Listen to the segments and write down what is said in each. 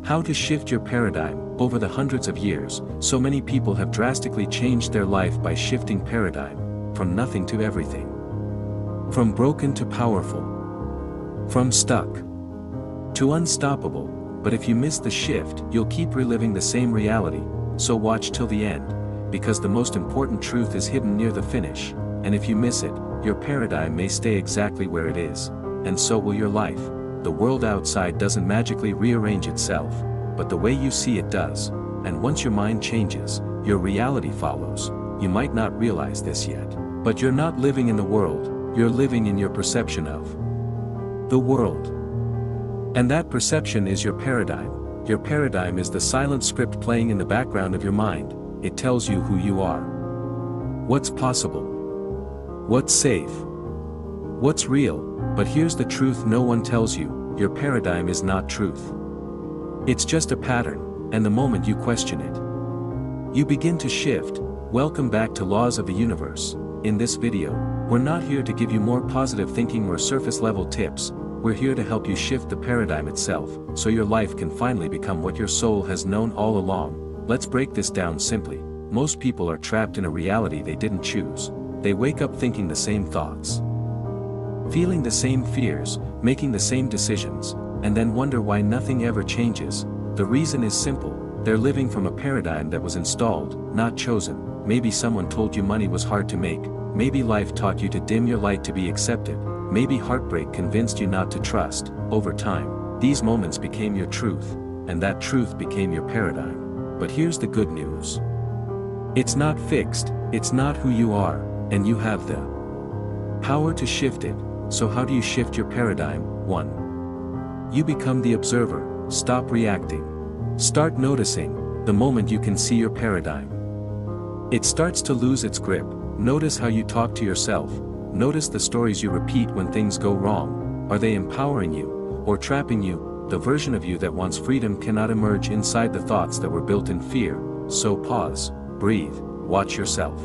How to shift your paradigm. Over the hundreds of years, so many people have drastically changed their life by shifting paradigm, from nothing to everything. From broken to powerful. From stuck to unstoppable. But if you miss the shift, you'll keep reliving the same reality, so watch till the end, because the most important truth is hidden near the finish, and if you miss it, your paradigm may stay exactly where it is, and so will your life. The world outside doesn't magically rearrange itself, but the way you see it does, and once your mind changes, your reality follows. You might not realize this yet, but you're not living in the world, you're living in your perception of the world. And that perception is your paradigm. Your paradigm is the silent script playing in the background of your mind. It tells you who you are, what's possible, what's safe, what's real. But here's the truth no one tells you: your paradigm is not truth. It's just a pattern, and the moment you question it, you begin to shift. Welcome back to Laws of the Universe. In this video, we're not here to give you more positive thinking or surface-level tips. We're here to help you shift the paradigm itself, so your life can finally become what your soul has known all along. Let's break this down simply. Most people are trapped in a reality they didn't choose. They wake up thinking the same thoughts, feeling the same fears, making the same decisions, and then wonder why nothing ever changes. The reason is simple: they're living from a paradigm that was installed, not chosen. Maybe someone told you money was hard to make. Maybe life taught you to dim your light to be accepted. Maybe heartbreak convinced you not to trust. Over time, these moments became your truth, and that truth became your paradigm. But here's the good news. It's not fixed, it's not who you are, and you have the power to shift it. So how do you shift your paradigm? 1. You become the observer. Stop reacting. Start noticing. The moment you can see your paradigm, it starts to lose its grip. Notice how you talk to yourself. Notice the stories you repeat when things go wrong. Are they empowering you, or trapping you? The version of you that wants freedom cannot emerge inside the thoughts that were built in fear. So pause, breathe, watch yourself.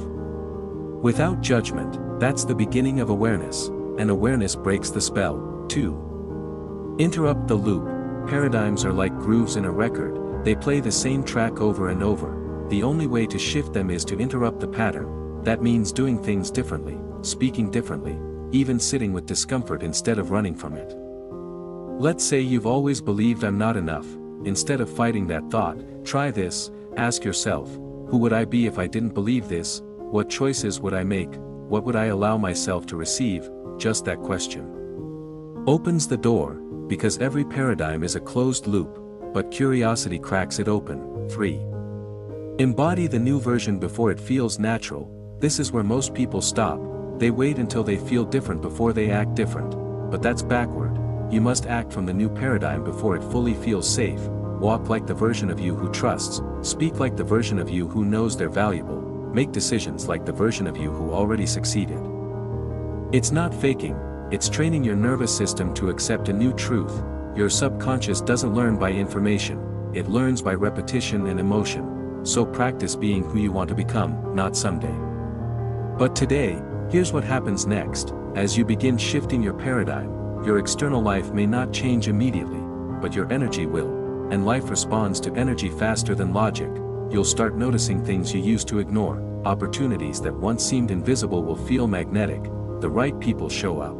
Without judgment, that's the beginning of awareness, and awareness breaks the spell. 2. Interrupt the loop. Paradigms are like grooves in a record. They play the same track over and over. The only way to shift them is to interrupt the pattern. That means doing things differently, speaking differently, even sitting with discomfort instead of running from it. Let's say you've always believed I'm not enough. Instead of fighting that thought, try this. Ask yourself, who would I be if I didn't believe this? What choices would I make? What would I allow myself to receive? Just that question opens the door, because every paradigm is a closed loop, but curiosity cracks it open. 3. Embody the new version before it feels natural. This is where most people stop. They wait until they feel different before they act different. But that's backward. You must act from the new paradigm before it fully feels safe. Walk like the version of you who trusts. Speak like the version of you who knows they're valuable. Make decisions like the version of you who already succeeded. It's not faking, it's training your nervous system to accept a new truth. Your subconscious doesn't learn by information, it learns by repetition and emotion. So practice being who you want to become, not someday, but today. Here's what happens next. As you begin shifting your paradigm, your external life may not change immediately, but your energy will, and life responds to energy faster than logic. You'll start noticing things you used to ignore. Opportunities that once seemed invisible will feel magnetic. The right people show up,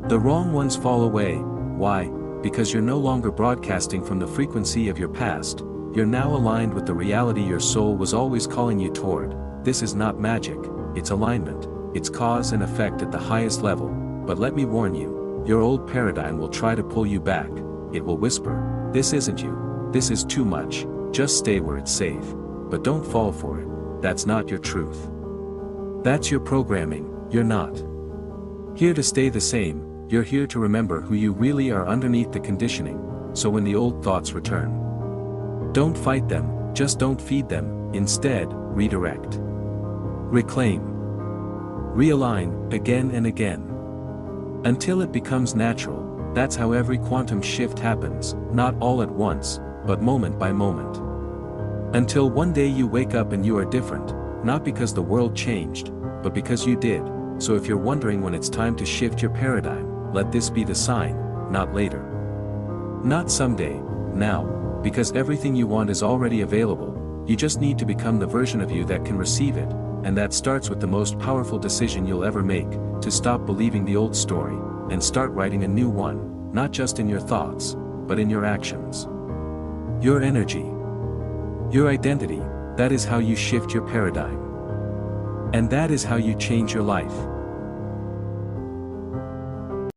the wrong ones fall away. Why? Because you're no longer broadcasting from the frequency of your past. You're now aligned with the reality your soul was always calling you toward. This is not magic, it's alignment. It's cause and effect at the highest level. But let me warn you, your old paradigm will try to pull you back. It will whisper, this isn't you, this is too much, just stay where it's safe. But don't fall for it, that's not your truth. That's your programming. You're not here to stay the same, you're here to remember who you really are underneath the conditioning. So when the old thoughts return, don't fight them, just don't feed them. Instead, redirect, reclaim, realign, again and again, until it becomes natural. That's how every quantum shift happens, not all at once, but moment by moment. Until one day you wake up and you are different, not because the world changed, but because you did. So if you're wondering when it's time to shift your paradigm, let this be the sign, not later, not someday, now. Because everything you want is already available, you just need to become the version of you that can receive it, and that starts with the most powerful decision you'll ever make, to stop believing the old story, and start writing a new one, not just in your thoughts, but in your actions. Your energy. Your identity, that is how you shift your paradigm. And that is how you change your life.